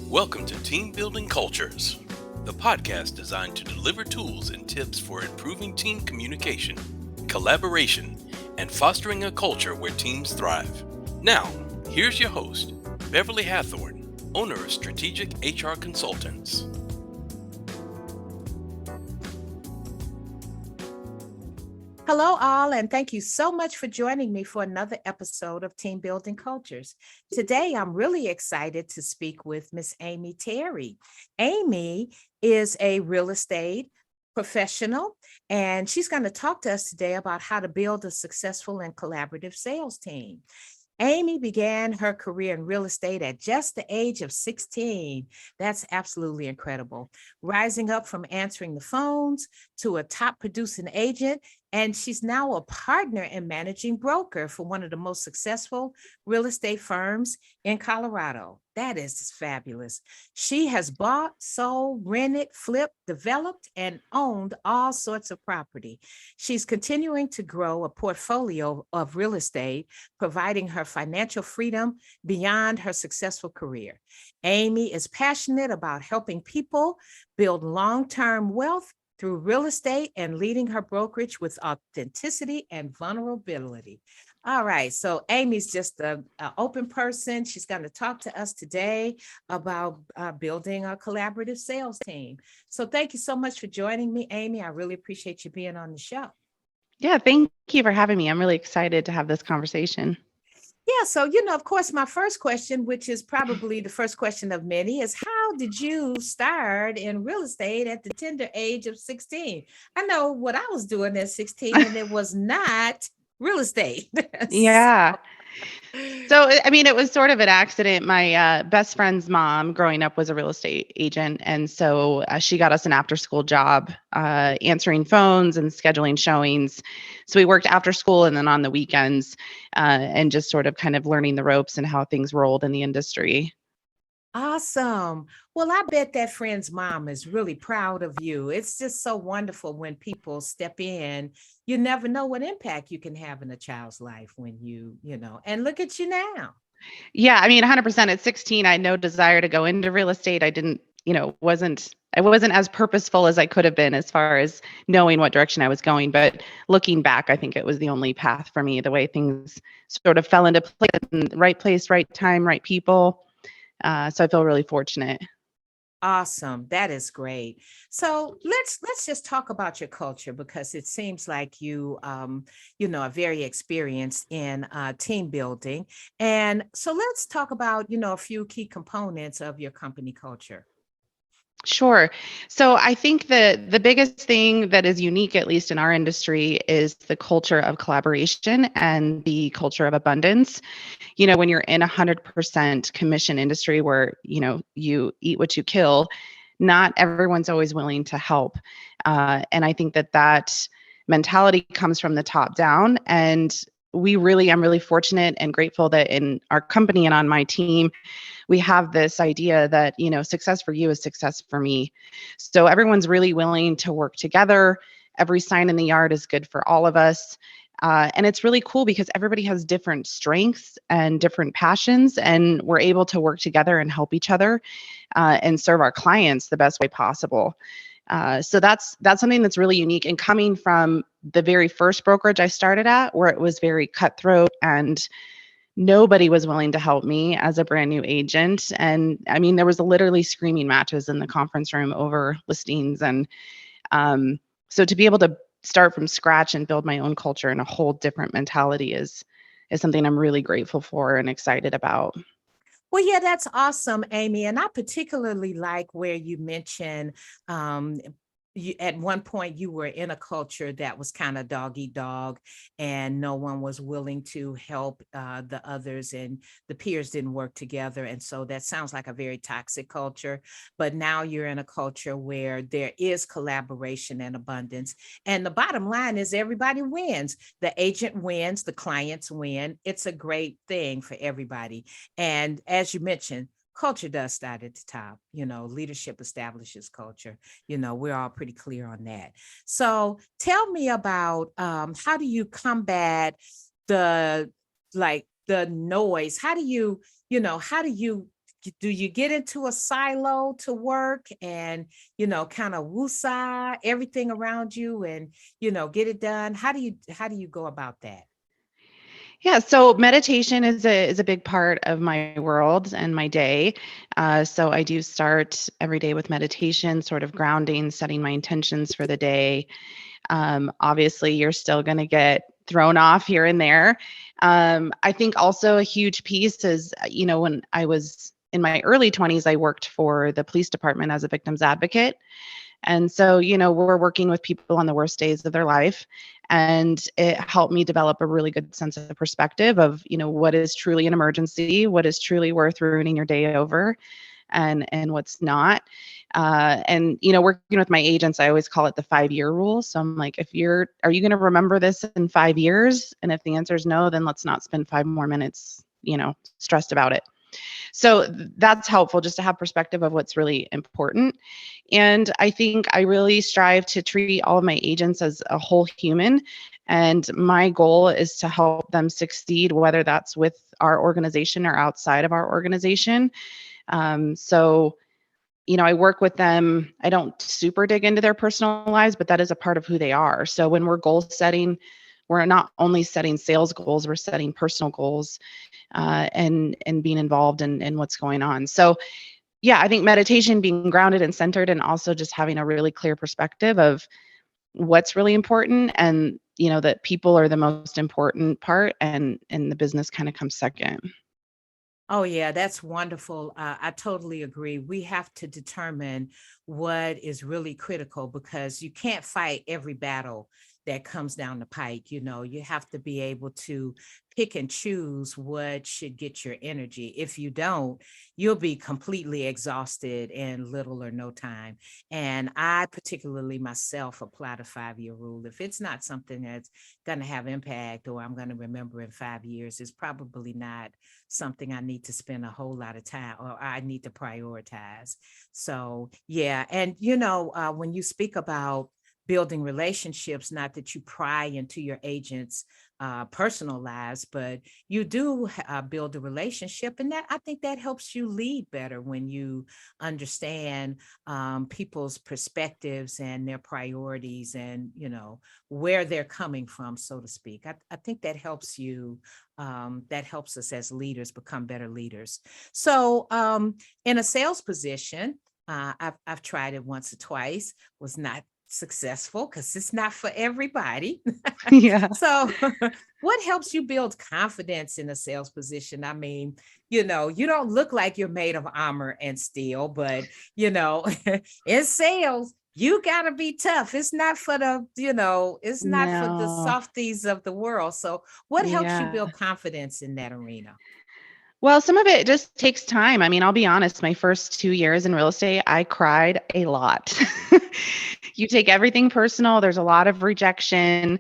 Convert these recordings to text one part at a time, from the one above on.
Welcome to Team Building Cultures, the podcast designed to deliver tools and tips for improving team communication, collaboration, and fostering a culture where teams thrive. Now, here's your host, Beverly Hathorn, owner of Strategic HR Consultants. Hello, all, and thank you so much for joining me for another episode of Team Building Cultures. Today, I'm really excited to speak with Miss Amy Terry. Amy is a real estate professional, and she's going to talk to us today about how to build a successful and collaborative sales team. Amy began her career in real estate at just the age of 16. That's absolutely incredible. Rising up from answering the phones to a top producing agent, and she's now a partner and managing broker for one of the most successful real estate firms in Colorado. That is fabulous. She has bought, sold, rented, flipped, developed, and owned all sorts of property. She's continuing to grow a portfolio of real estate, providing her financial freedom beyond her successful career. Amy is passionate about helping people build long-term wealth through real estate and leading her brokerage with authenticity and vulnerability. All right, so Amy's just an open person. She's going to talk to us today about building a collaborative sales team. So thank you so much for joining me, Amy. I really appreciate you being on the show. Yeah, thank you for having me. I'm really excited to have this conversation. Yeah, so, of course, my first question, which is probably the first question of many, is how did you start in real estate at the tender age of 16? I know what I was doing at 16, and it was not real estate. Yeah. So, I mean, it was sort of an accident. My best friend's mom growing up was a real estate agent. And so she got us an after school job answering phones and scheduling showings. So we worked after school and then on the weekends and just sort of kind of learning the ropes and how things rolled in the industry. Awesome. Well, I bet that friend's mom is really proud of you. It's just so wonderful when people step in. You never know what impact you can have in a child's life when and look at you now. Yeah, I mean, 100%. At 16, I had no desire to go into real estate. I didn't, I wasn't as purposeful as I could have been as far as knowing what direction I was going. But looking back, I think it was the only path for me, the way things sort of fell into place, right time, right people. So I feel really fortunate. Awesome. That is great. So let's just talk about your culture because it seems like you are very experienced in team building. And so let's talk about, a few key components of your company culture. Sure. So I think that the biggest thing that is unique, at least in our industry, is the culture of collaboration and the culture of abundance. When you're in 100% commission industry where, you eat what you kill, not everyone's always willing to help. And I think that mentality comes from the top down. And I'm really fortunate and grateful that in our company and on my team, we have this idea that, success for you is success for me. So everyone's really willing to work together. Every sign in the yard is good for all of us. And it's really cool because everybody has different strengths and different passions, and we're able to work together and help each other and serve our clients the best way possible. So that's something that's really unique. And coming from the very first brokerage I started at, where it was very cutthroat and nobody was willing to help me as a brand new agent. And I mean, there was literally screaming matches in the conference room over listings. And so to be able to start from scratch and build my own culture and a whole different mentality is something I'm really grateful for and excited about. Well, yeah, that's awesome, Amy. And I particularly like where you mentioned at one point you were in a culture that was kind of dog eat dog and no one was willing to help the others and the peers didn't work together. And so that sounds like a very toxic culture. But now you're in a culture where there is collaboration and abundance. And the bottom line is everybody wins. The agent wins, the clients win. It's a great thing for everybody. And as you mentioned, culture does start at the top. Leadership establishes culture. We're all pretty clear on that. So tell me about how do you combat the noise? How do you do you get into a silo to work and, kind of woosah everything around you and, get it done? How do you go about that? Yeah, so meditation is a big part of my world and my day. So I do start every day with meditation, sort of grounding, setting my intentions for the day. Obviously, you're still going to get thrown off here and there. I think also a huge piece is, when I was in my early 20s, I worked for the police department as a victims advocate. And so, we're working with people on the worst days of their life. And it helped me develop a really good sense of perspective of, what is truly an emergency, what is truly worth ruining your day over, and what's not. And working with my agents, I always call it the 5-year rule. So I'm like, are you going to remember this in 5 years? And if the answer is no, then let's not spend 5 more minutes, stressed about it. So that's helpful just to have perspective of what's really important. And I think I really strive to treat all of my agents as a whole human. And my goal is to help them succeed, whether that's with our organization or outside of our organization. So, I work with them. I don't super dig into their personal lives, but that is a part of who they are. So when we're goal setting, we're not only setting sales goals, we're setting personal goals, and being involved in what's going on. So yeah, I think meditation, being grounded and centered, and also just having a really clear perspective of what's really important, and that people are the most important part, and the business kind of comes second. Oh, yeah, that's wonderful. I totally agree. We have to determine what is really critical because you can't fight every battle that comes down the pike. You have to be able to pick and choose what should get your energy. If you don't, you'll be completely exhausted in little or no time. And I particularly myself apply the 5-year rule. If it's not something that's going to have impact or I'm going to remember in 5 years, it's probably not something I need to spend a whole lot of time or I need to prioritize. So, yeah. And, when you speak about building relationships, not that you pry into your agents' personal lives, but you do build a relationship. And that I think that helps you lead better when you understand people's perspectives and their priorities and, where they're coming from, so to speak. I think that helps you that helps us as leaders become better leaders. So in a sales position, I've tried it once or twice, was not successful because it's not for everybody. Yeah. So what helps you build confidence in a sales position? I mean, you don't look like you're made of armor and steel, but in sales, you gotta be tough. It's not for it's not for the No. softies of the world. So what helps you Yeah. build confidence in that arena? Well, some of it just takes time. I mean, I'll be honest, my first 2 years in real estate, I cried a lot. You take everything personal, there's a lot of rejection.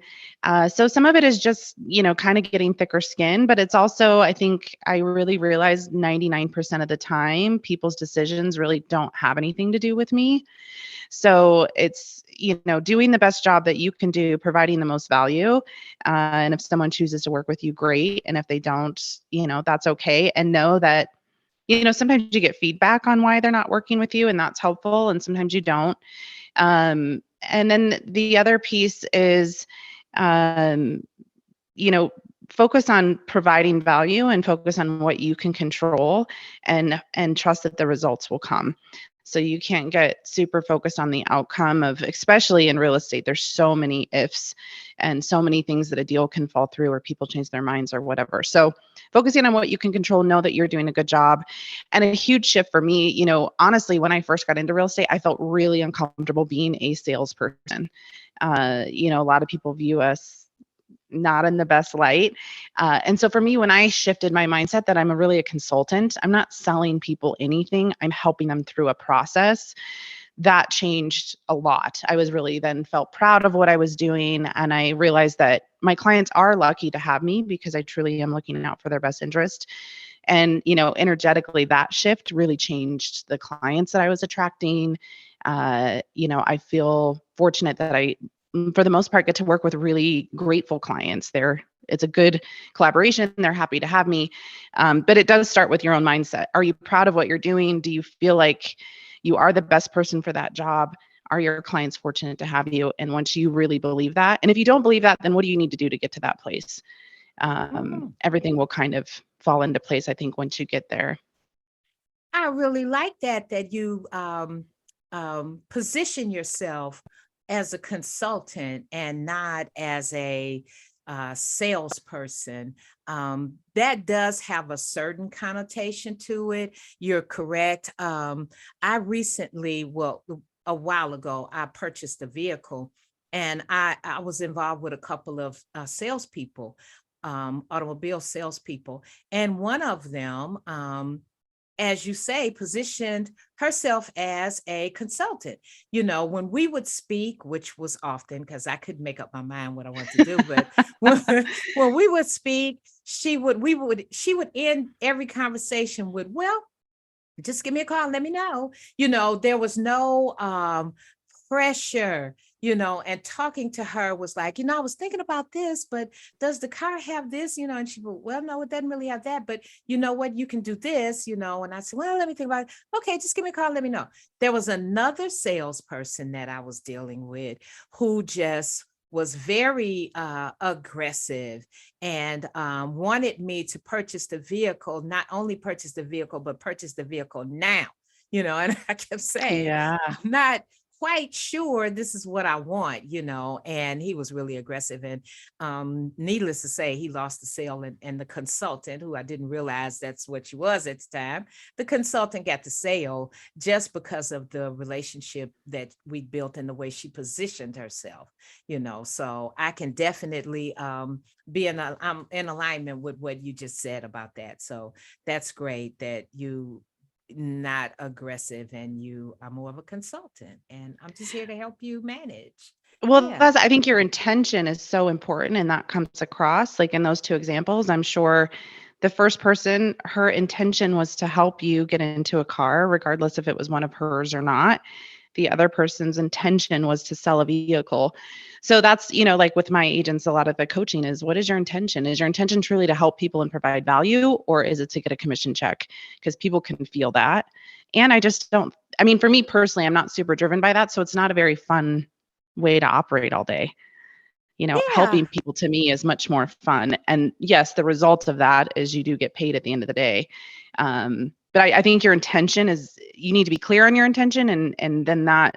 So some of it is just, kind of getting thicker skin, but it's also, I think I really realized 99% of the time, people's decisions really don't have anything to do with me. So it's, doing the best job that you can do, providing the most value. And if someone chooses to work with you, great. And if they don't, that's okay. And know that, sometimes you get feedback on why they're not working with you, and that's helpful. And sometimes you don't. And then the other piece is, um, you know, focus on providing value and focus on what you can control, and trust that the results will come. So you can't get super focused on the outcome of, especially in real estate, there's so many ifs and so many things that a deal can fall through or people change their minds or whatever. So focusing on what you can control, know that you're doing a good job. And a huge shift for me, honestly, when I first got into real estate, I felt really uncomfortable being a salesperson. A lot of people view us not in the best light. And so for me, when I shifted my mindset that I'm really a consultant, I'm not selling people anything, I'm helping them through a process, that changed a lot. I was really then felt proud of what I was doing. And I realized that my clients are lucky to have me because I truly am looking out for their best interest. And, energetically, that shift really changed the clients that I was attracting. I feel fortunate that I, for the most part, get to work with really grateful clients. They're it's a good collaboration. They're happy to have me. But it does start with your own mindset. Are you proud of what you're doing? Do you feel like you are the best person for that job? Are your clients fortunate to have you? And once you really believe that, and if you don't believe that, then what do you need to do to get to that place? Everything will kind of fall into place, I think, once you get there. I really like that you position yourself as a consultant and not as a salesperson. That does have a certain connotation to it. You're correct. I recently, well, a while ago, I purchased a vehicle, and I was involved with a couple of salespeople, automobile salespeople, and one of them, as you say, positioned herself as a consultant. You know, when we would speak, which was often because I couldn't make up my mind what I wanted to do, but when we would speak, she would end every conversation with, well, just give me a call and let me know. You know, there was no pressure, you know, and talking to her was like, you know, I was thinking about this, but does the car have this, you know? And she would, well, no, it doesn't really have that, but you know what, you can do this, you know? And I said, well, let me think about it. Okay, just give me a call, let me know. There was another salesperson that I was dealing with who just was very aggressive and wanted me to purchase the vehicle, not only purchase the vehicle, but purchase the vehicle now, you know. And I kept saying, Yeah. I'm not quite sure this is what I want, you know. And he was really aggressive. And needless to say, he lost the sale. And the consultant, who I didn't realize that's what she was at the time, the consultant got the sale just because of the relationship that we built and the way she positioned herself, you know. So I can definitely I'm in alignment with what you just said about that. So that's great that you not aggressive and you are more of a consultant, and I'm just here to help you manage. Well, Yeah. I think your intention is so important, and that comes across like in those two examples. I'm sure the first person, her intention was to help you get into a car, regardless if it was one of hers or not. The other person's intention was to sell a vehicle. So that's, like with my agents, a lot of the coaching is, what is your intention? Is your intention truly to help people and provide value, or is it to get a commission check? Because people can feel that. And I just don't, I mean, for me personally, I'm not super driven by that. So it's not a very fun way to operate all day. Yeah. Helping people to me is much more fun. And yes, the result of that is you do get paid at the end of the day. But I think your intention is, you need to be clear on your intention, and then that,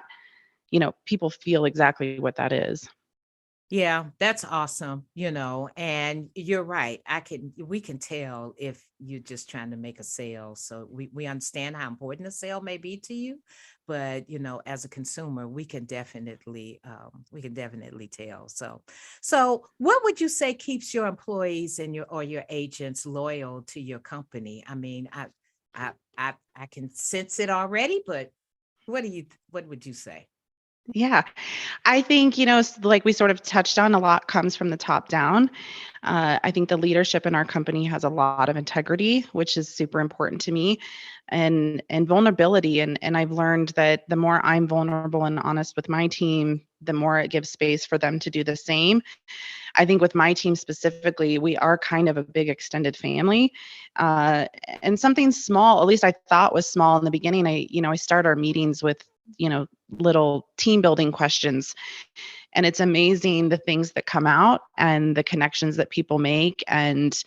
people feel exactly what that is. Yeah, that's awesome, you know, and you're right. We can tell if you're just trying to make a sale. So we understand how important a sale may be to you, but you know, as a consumer, we can definitely tell. So what would you say keeps your employees and your agents loyal to your company? I mean, I can sense it already, but what would you say? Yeah. I think, like we sort of touched on, a lot comes from the top down. I think the leadership in our company has a lot of integrity, which is super important to me, and vulnerability. And I've learned that the more I'm vulnerable and honest with my team, the more it gives space for them to do the same. I think with my team specifically, we are kind of a big extended family. And something small, at least I thought was small in the beginning. I start our meetings with, little team building questions. And it's amazing the things that come out and the connections that people make. And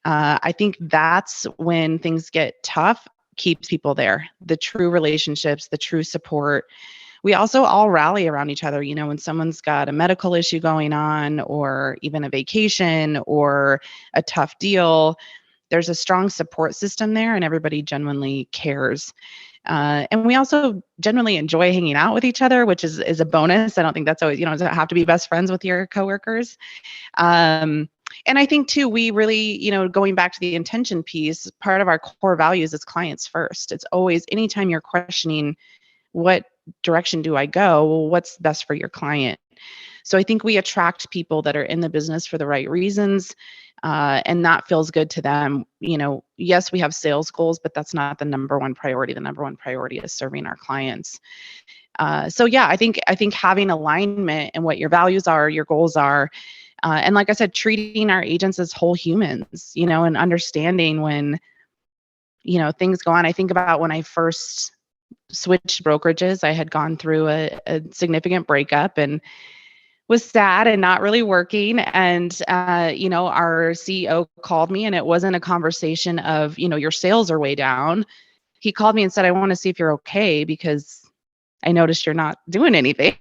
I think that's when things get tough, keeps people there. The true relationships, the true support. We also all rally around each other. When someone's got a medical issue going on, or even a vacation or a tough deal, there's a strong support system there, and everybody genuinely cares. And we also generally enjoy hanging out with each other, which is a bonus. I don't think that's always, doesn't have to be best friends with your coworkers. And I think too, we really, going back to the intention piece, part of our core values is clients first. It's always, anytime you're questioning, what direction do I go? Well, what's best for your client? So I think we attract people that are in the business for the right reasons, and that feels good to them. Yes, we have sales goals, but that's not the number one priority. The number one priority is serving our clients. So yeah, I think having alignment and what your values are, your goals are, And like I said, treating our agents as whole humans, and understanding when, things go on. I think about when I first switched brokerages, I had gone through a significant breakup and was sad and not really working. And, our CEO called me, and it wasn't a conversation of, your sales are way down. He called me and said, I want to see if you're okay because I noticed you're not doing anything.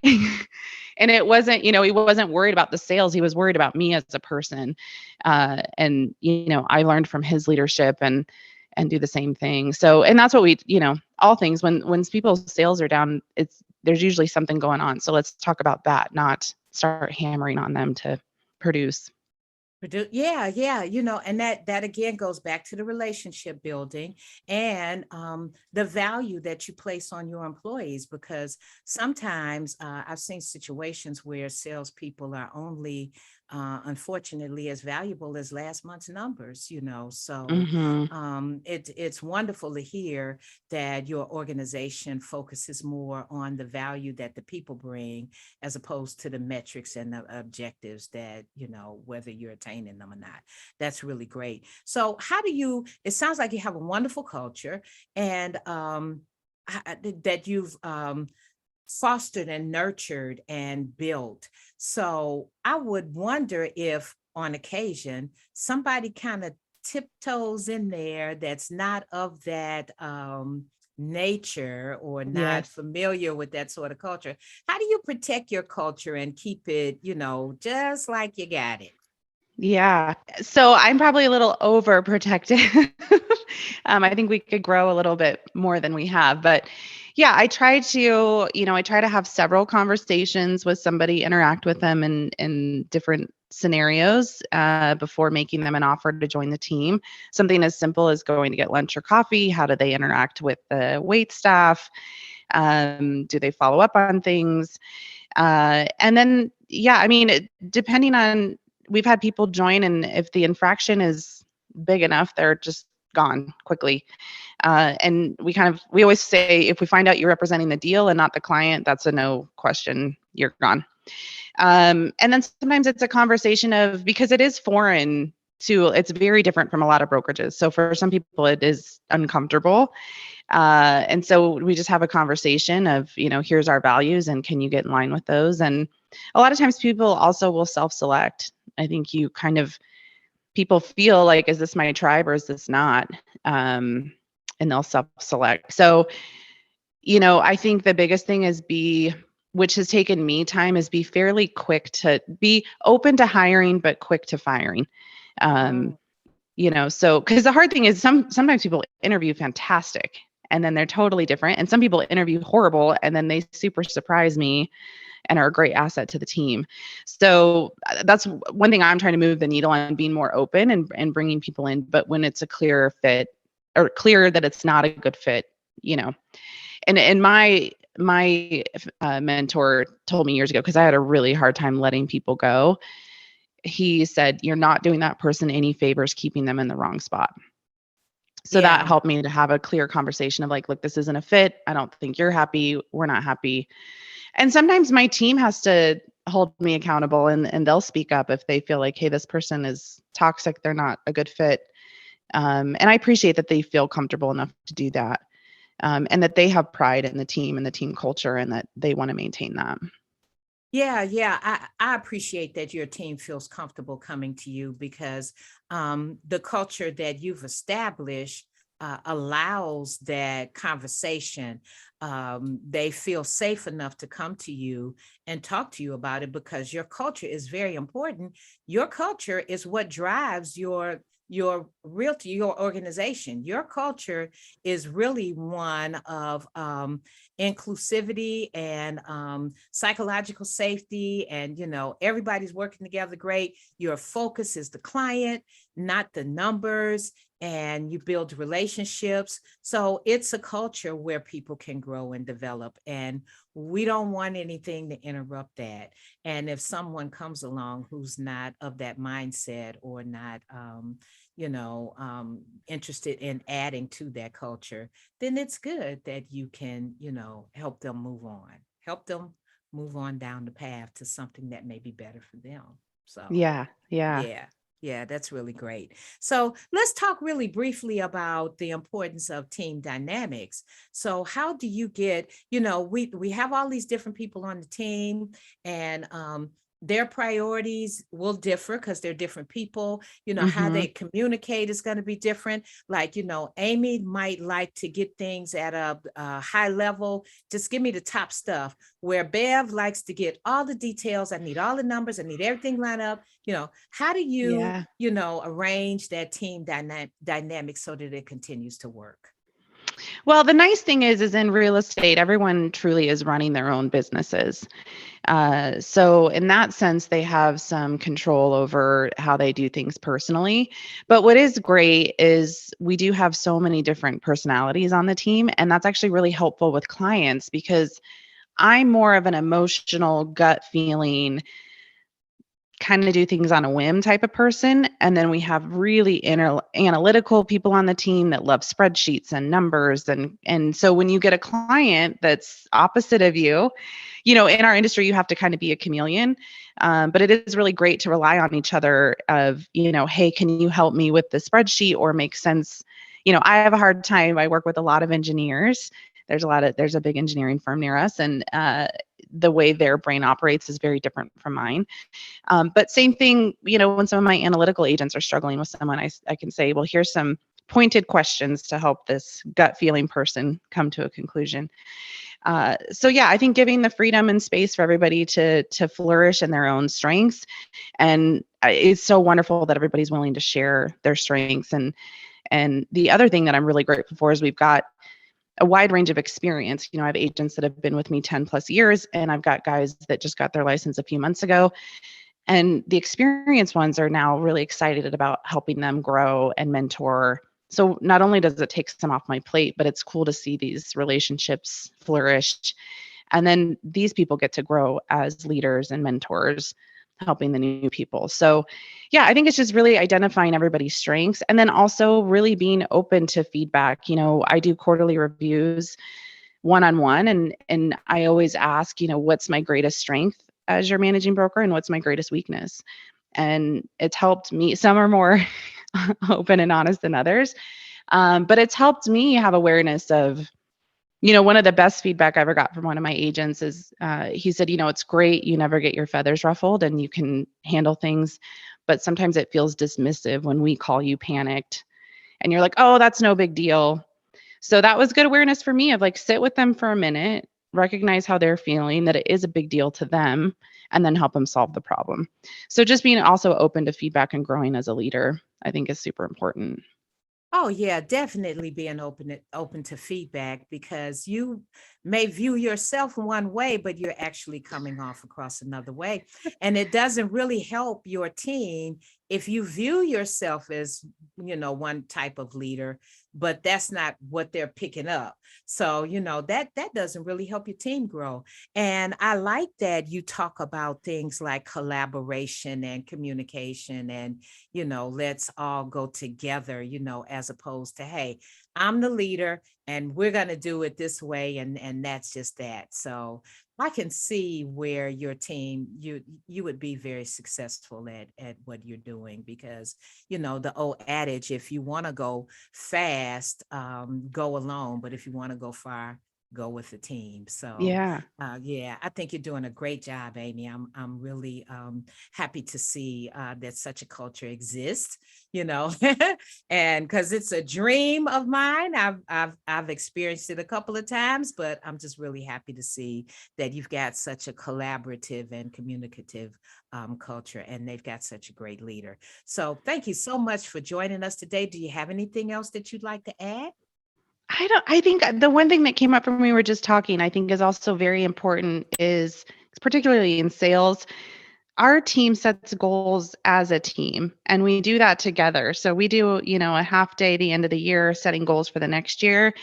And it wasn't, he wasn't worried about the sales. He was worried about me as a person. And, I learned from his leadership and do the same thing. So, and that's what we, all things when people's sales are down, there's usually something going on. So let's talk about that, not start hammering on them to produce. Yeah, yeah, and that again goes back to the relationship building and the value that you place on your employees, because sometimes I've seen situations where salespeople are only unfortunately as valuable as last month's numbers, so Hmm. it's wonderful to hear that your organization focuses more on the value that the people bring as opposed to the metrics and the objectives that, whether you're attaining them or not. That's really great. So it sounds like you have a wonderful culture and that you've fostered and nurtured and built. So I would wonder if on occasion somebody kind of tiptoes in there that's not of that nature or not Yes. familiar with that sort of culture. How do you protect your culture and keep it, just like you got it? Yeah. So I'm probably a little overprotective. I think we could grow a little bit more than we have, but yeah, I try to have several conversations with somebody, interact with them in different scenarios before making them an offer to join the team. Something as simple as going to get lunch or coffee. How do they interact with the wait staff? Do they follow up on things? And then, yeah, I mean, depending on, we've had people join, and if the infraction is big enough, they're just gone quickly. And we always say, if we find out you're representing the deal and not the client, that's a no question, you're gone. And then sometimes it's a conversation of, because it is foreign it's very different from a lot of brokerages. So for some people, it is uncomfortable. And so we just have a conversation of, here's our values and can you get in line with those? And a lot of times people also will self-select. I think people feel like, is this my tribe or is this not? And they'll self-select. So, I think the biggest thing is which has taken me time, is be fairly quick to be open to hiring, but quick to firing. Um, Oh, so because the hard thing is sometimes people interview fantastic and then they're totally different. And some people interview horrible and then they super surprise me and are a great asset to the team. So that's one thing I'm trying to move the needle on, being more open and bringing people in. But when it's a clear fit or clear that it's not a good fit, you know, and my mentor told me years ago, because I had a really hard time letting people go. He said, you're not doing that person any favors keeping them in the wrong spot. So that yeah. helped me to have a clear conversation of like, look, this isn't a fit. I don't think you're happy. We're not happy. And sometimes my team has to hold me accountable, and they'll speak up if they feel like, hey, this person is toxic. They're not a good fit. And I appreciate that they feel comfortable enough to do that. And that they have pride in the team and the team culture and that they want to maintain that. Yeah, yeah. I appreciate that your team feels comfortable coming to you because the culture that you've established allows that conversation. They feel safe enough to come to you and talk to you about it because your culture is very important. Your culture is what drives your organization. Your culture is really one of inclusivity and psychological safety, and everybody's working together great. Your focus is the client, not the numbers, and you build relationships. So it's a culture where people can grow and develop, and we don't want anything to interrupt that. And if someone comes along who's not of that mindset or not interested in adding to that culture, then it's good that you can, help them move on down the path to something that may be better for them. So Yeah. Yeah. yeah. Yeah, that's really great. So let's talk really briefly about the importance of team dynamics. So how do you get, we have all these different people on the team, and their priorities will differ because they're different people. How Hmm. they communicate is going to be different. Like, Amy might like to get things at a high level. Just give me the top stuff. Where Bev likes to get all the details. I need all the numbers. I need everything lined up. How do you, Yeah. arrange that team dynamic so that it continues to work? Well, the nice thing is in real estate, everyone truly is running their own businesses. So in that sense, they have some control over how they do things personally. But what is great is we do have so many different personalities on the team, and that's actually really helpful with clients because I'm more of an emotional gut feeling kind of do things on a whim type of person. And then we have really analytical people on the team that love spreadsheets and numbers. And so when you get a client that's opposite of you, in our industry, you have to kind of be a chameleon. But it is really great to rely on each other of, hey, can you help me with the spreadsheet or make sense? I have a hard time. I work with a lot of engineers. There's a big engineering firm near us, and the way their brain operates is very different from mine. But same thing, when some of my analytical agents are struggling with someone, I can say, well, here's some pointed questions to help this gut feeling person come to a conclusion. So yeah, I think giving the freedom and space for everybody to flourish in their own strengths, and it's so wonderful that everybody's willing to share their strengths. And the other thing that I'm really grateful for is we've got a wide range of experience. I have agents that have been with me 10 plus years, and I've got guys that just got their license a few months ago. And the experienced ones are now really excited about helping them grow and mentor. So not only does it take some off my plate, but it's cool to see these relationships flourish. And then these people get to grow as leaders and mentors, helping the new people. So yeah, I think it's just really identifying everybody's strengths and then also really being open to feedback. I do quarterly reviews one-on-one, and I always ask, what's my greatest strength as your managing broker and what's my greatest weakness? And it's helped me. Some are more open and honest than others. But it's helped me have awareness of, one of the best feedback I ever got from one of my agents is he said, it's great. You never get your feathers ruffled and you can handle things, but sometimes it feels dismissive when we call you panicked and you're like, oh, that's no big deal. So that was good awareness for me of like, sit with them for a minute, recognize how they're feeling, that it is a big deal to them, and then help them solve the problem. So just being also open to feedback and growing as a leader, I think is super important. Oh yeah, definitely being open to feedback, because you may view yourself one way, but you're actually coming off across another way. And it doesn't really help your team if you view yourself as, one type of leader, but that's not what they're picking up. So, that doesn't really help your team grow. And I like that you talk about things like collaboration and communication and, let's all go together, as opposed to, hey, I'm the leader and we're going to do it this way. And that's just that. So I can see where your team, you would be very successful at what you're doing, because, the old adage, if you want to go fast, go alone. But if you want to go far, go with the team. So Yeah. yeah, I think you're doing a great job, Amy. I'm really happy to see that such a culture exists, and because it's a dream of mine. I've experienced it a couple of times, but I'm just really happy to see that you've got such a collaborative and communicative culture, and they've got such a great leader. So thank you so much for joining us today. Do you have anything else that you'd like to add? I think the one thing that came up when we were just talking, I think is also very important is particularly in sales, our team sets goals as a team and we do that together. So we do, a half day the end of the year setting goals for the next year.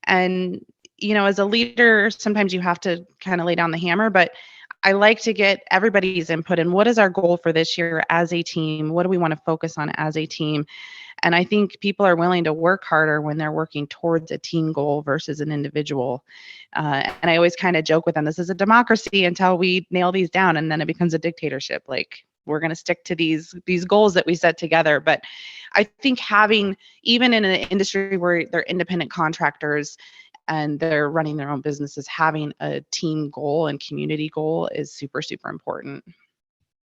And, as a leader, sometimes you have to kind of lay down the hammer, but I like to get everybody's input in what is our goal for this year as a team? What do we want to focus on as a team? And I think people are willing to work harder when they're working towards a team goal versus an individual. And I always kind of joke with them, this is a democracy until we nail these down and then it becomes a dictatorship. Like, we're going to stick to these goals that we set together. But I think having, even in an industry where they're independent contractors and they're running their own businesses, having a team goal and community goal is super, super important.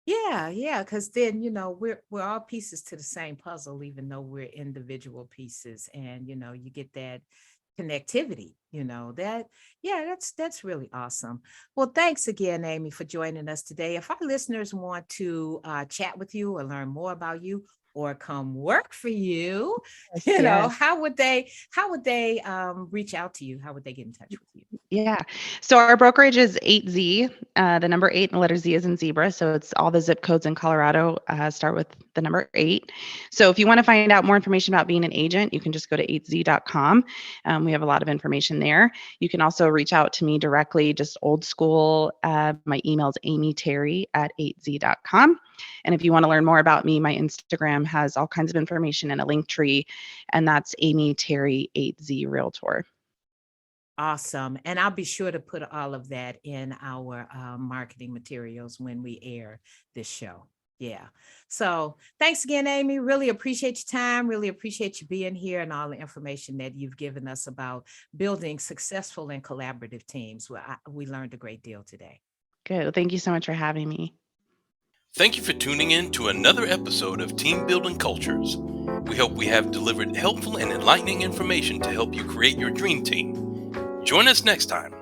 Yeah, because then we're all pieces to the same puzzle, even though we're individual pieces, and you get that connectivity. That's really awesome. Well, thanks again, Amy, for joining us today. If our listeners want to chat with you or learn more about you or come work for you, Yes. how would they reach out to you? How would they get in touch with you? Yeah. So our brokerage is 8Z, the number 8 and the letter Z is in zebra. So it's all the zip codes in Colorado start with the number 8. So if you want to find out more information about being an agent, you can just go to 8z.com. We have a lot of information there. You can also reach out to me directly, just old school. My email is amyterry@8z.com. And if you want to learn more about me, my Instagram has all kinds of information and a link tree, and that's Amy Terry 8Z Realtor. Awesome. And I'll be sure to put all of that in our marketing materials when we air this show. Yeah. So thanks again, Amy. Really appreciate your time. Really appreciate you being here and all the information that you've given us about building successful and collaborative teams. We learned a great deal today. Good. Thank you so much for having me. Thank you for tuning in to another episode of Team Building Cultures. We hope we have delivered helpful and enlightening information to help you create your dream team. Join us next time